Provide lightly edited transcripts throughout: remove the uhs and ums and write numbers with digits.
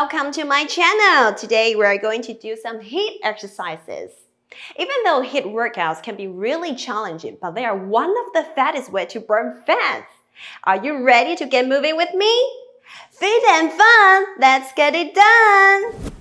welcome to my channel. Today we are going to do some HIIT exercises. Even though HIIT workouts can be really challenging, but they are one of the fastest ways to burn fat. Are you ready to get moving with me? Fit and fun, let's get it done!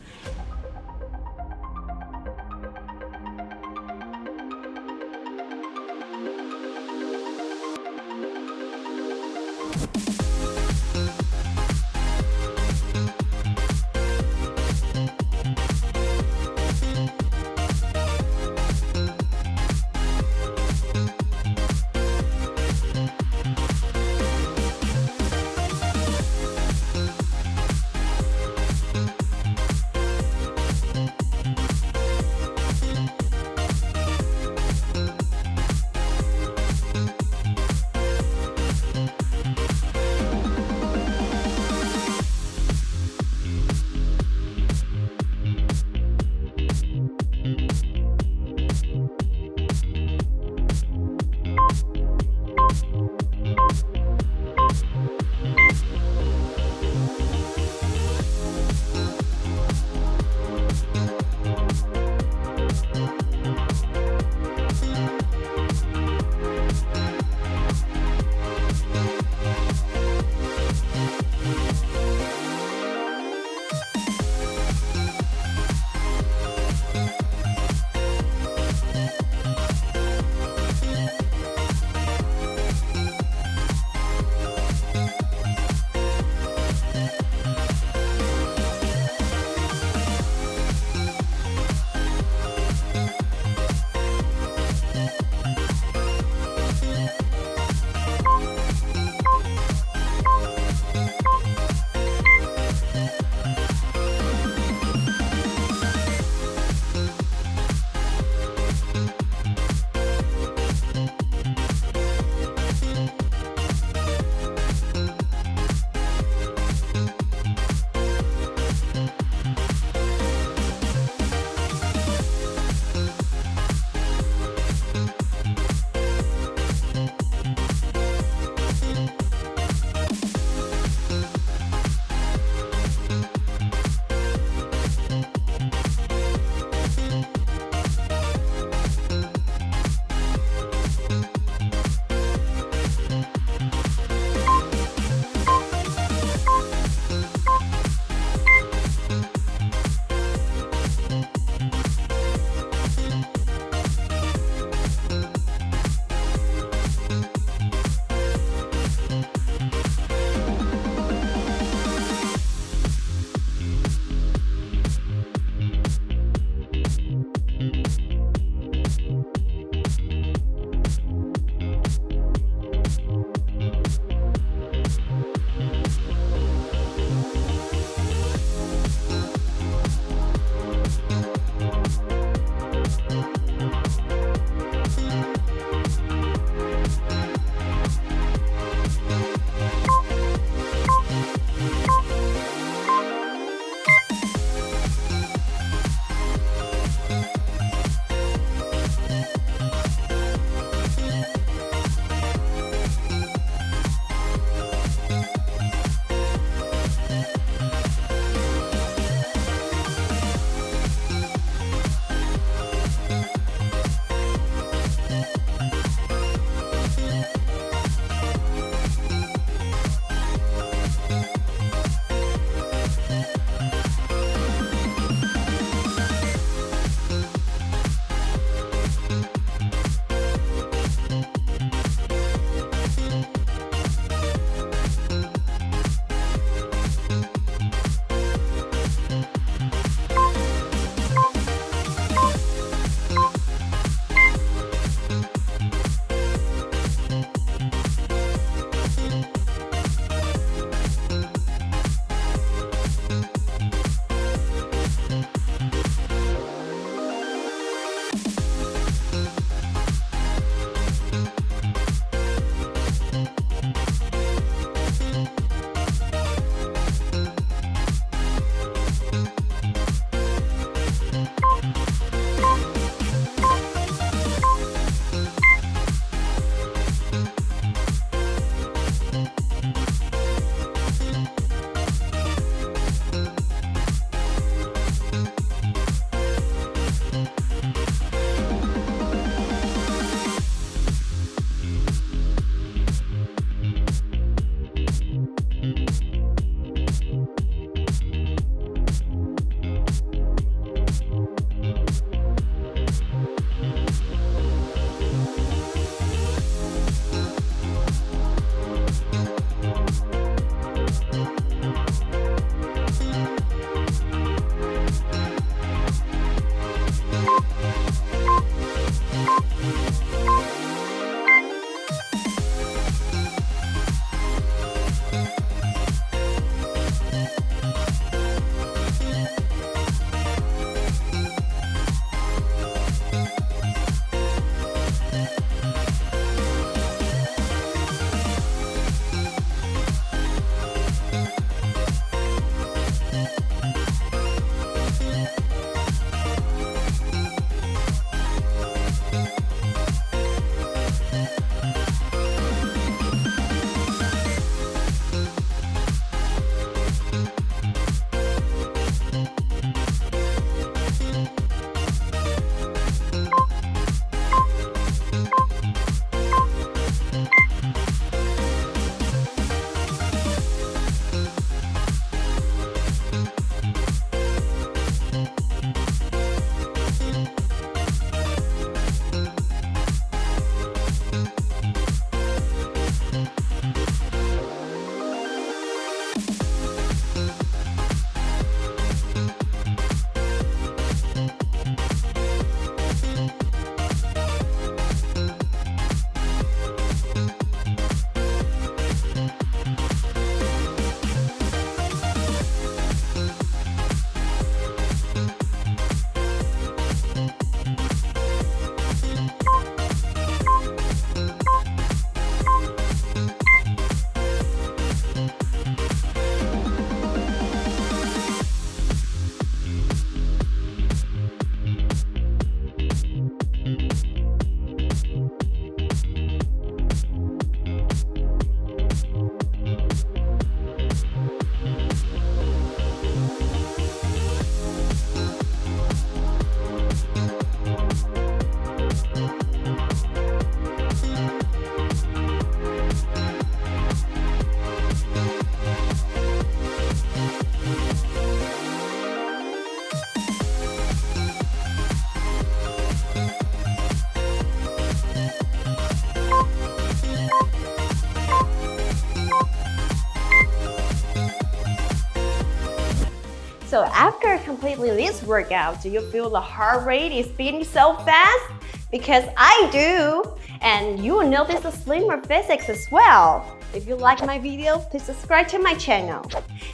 So after completing this workout, do you feel the heart rate is beating so fast? Because I do, and you will notice the slimmer physics as well. If you like my video, please subscribe to my channel.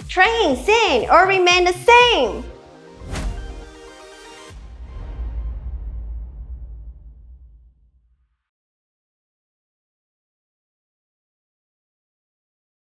Train, sing, or remain the same.